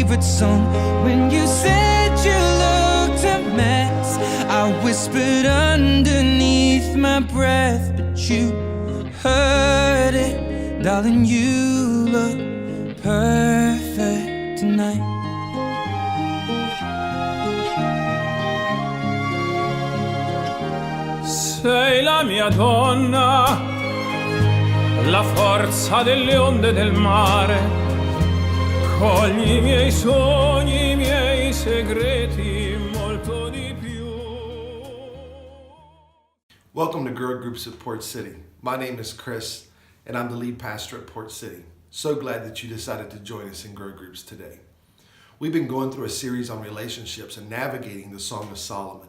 favorite song. When you said you looked a mess, I whispered underneath my breath, but you heard it. Darling, you look perfect tonight. Sei la mia donna, la forza delle onde del mare. Cogli I miei sogni, I miei segreti, molto di più. Welcome to Girl Groups at Port City. My name is Chris, and I'm the lead pastor at Port City. So glad that you decided to join us in Girl Groups today. We've been going through a series on relationships and navigating the Song of Solomon.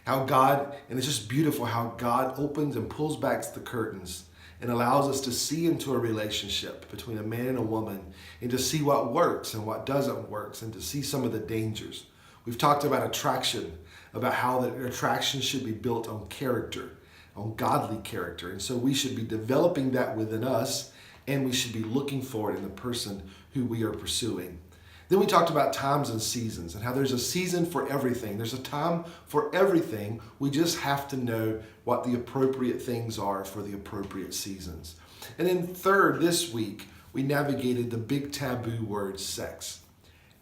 How God, and it's just beautiful how God opens and pulls back the curtains and allows us to see into a relationship between a man and a woman and to see what works and what doesn't work and to see some of the dangers. We've talked about attraction, about how that attraction should be built on character, on godly character. And so we should be developing that within us, and we should be looking for it in the person who we are pursuing. Then we talked about times and seasons and how there's a season for everything. There's a time for everything. We just have to know what the appropriate things are for the appropriate seasons. And then third, this week, we navigated the big taboo word, sex.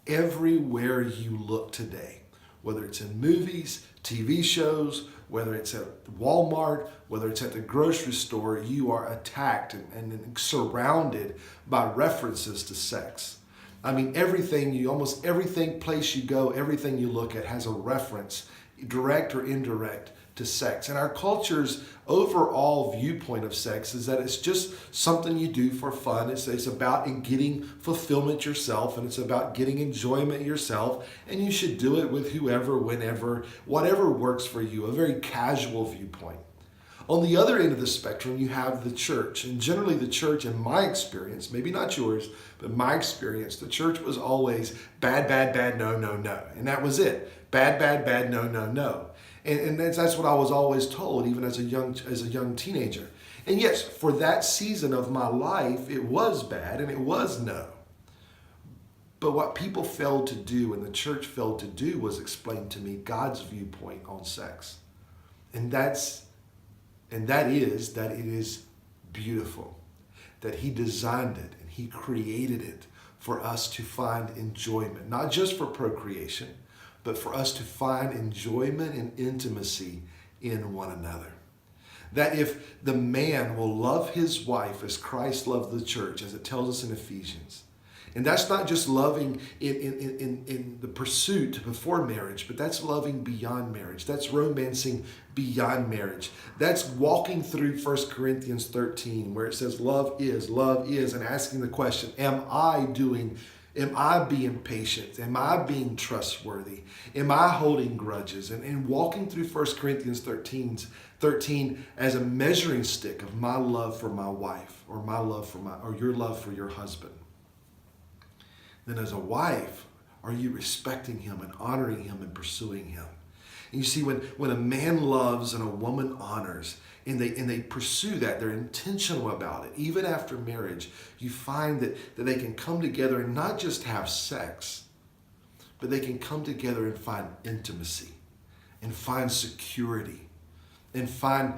Everywhere you look today, whether it's in movies, TV shows, whether it's at Walmart, whether it's at the grocery store, you are attacked and surrounded by references to sex. I mean, almost everything place you go, everything you look at has a reference, direct or indirect, to sex. And our culture's overall viewpoint of sex is that it's just something you do for fun. It's about getting fulfillment yourself, and it's about getting enjoyment yourself, and you should do it with whoever, whenever, whatever works for you, a very casual viewpoint. On the other end of the spectrum, you have the church. And generally the church, in my experience, maybe not yours, but my experience, the church was always bad, bad, bad, no, no, no. And that was it. Bad, bad, bad, no, no, no. And that's what I was always told, even as a young teenager. And yes, for that season of my life, it was bad and it was no. But what people failed to do and the church failed to do was explain to me God's viewpoint on sex. And that is that it is beautiful, that He designed it and He created it for us to find enjoyment, not just for procreation, but for us to find enjoyment and intimacy in one another. That if the man will love his wife as Christ loved the church, as it tells us in Ephesians, and that's not just loving in the pursuit before marriage, but that's loving beyond marriage. That's romancing beyond marriage. That's walking through 1 Corinthians 13, where it says love is, and asking the question, am I being patient? Am I being trustworthy? Am I holding grudges? And walking through 1 Corinthians 13 as a measuring stick of my love for my wife, or your love for your husband. Then as a wife, are you respecting him and honoring him and pursuing him? And you see, when a man loves and a woman honors, and they pursue that, they're intentional about it, even after marriage, you find that they can come together and not just have sex, but they can come together and find intimacy and find security and find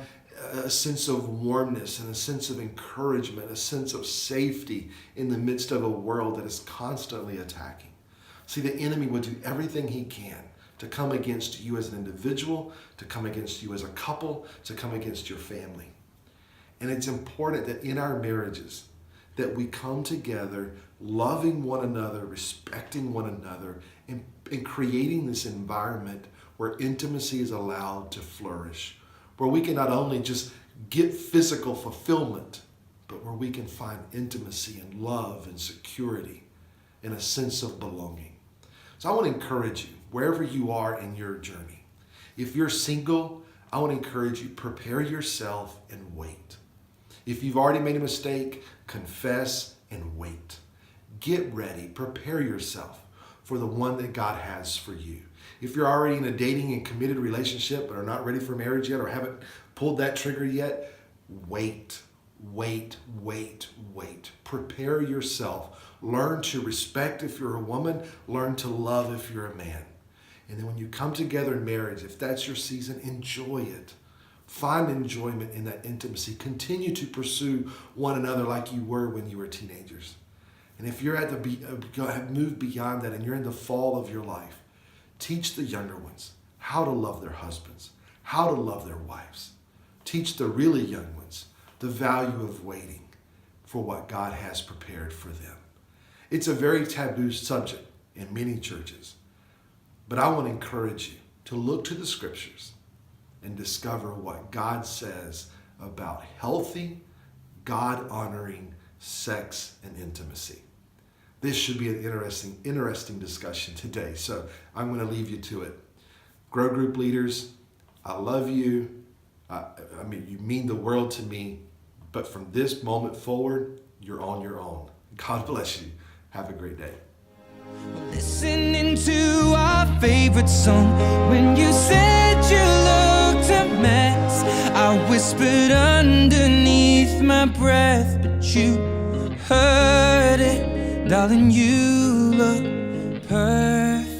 a sense of warmness and a sense of encouragement, a sense of safety in the midst of a world that is constantly attacking. See, the enemy will do everything he can to come against you as an individual, to come against you as a couple, to come against your family. And it's important that in our marriages, that we come together loving one another, respecting one another, and creating this environment where intimacy is allowed to flourish, where we can not only just get physical fulfillment, but where we can find intimacy and love and security and a sense of belonging. So I want to encourage you, wherever you are in your journey. If you're single, I want to encourage you, prepare yourself and wait. If you've already made a mistake, confess and wait. Get ready, prepare yourself for the one that God has for you. If you're already in a dating and committed relationship but are not ready for marriage yet or haven't pulled that trigger yet, wait. wait. Prepare yourself. Learn to respect if you're a woman. Learn to love if you're a man. And then when you come together in marriage, if that's your season, enjoy it. Find enjoyment in that intimacy. Continue to pursue one another like you were when you were teenagers. And if you're have moved beyond that and you're in the fall of your life, teach the younger ones how to love their husbands, how to love their wives. Teach the really young ones the value of waiting for what God has prepared for them. It's a very taboo subject in many churches, but I want to encourage you to look to the scriptures and discover what God says about healthy, God-honoring sex and intimacy. This should be an interesting discussion today, so I'm going to leave you to it. Grow group leaders, I love you. You mean the world to me, but from this moment forward, you're on your own. God bless you. Have a great day. Listening to our favorite song. When you said you looked a mess, I whispered underneath my breath, but you heard it. Darling, you look perfect.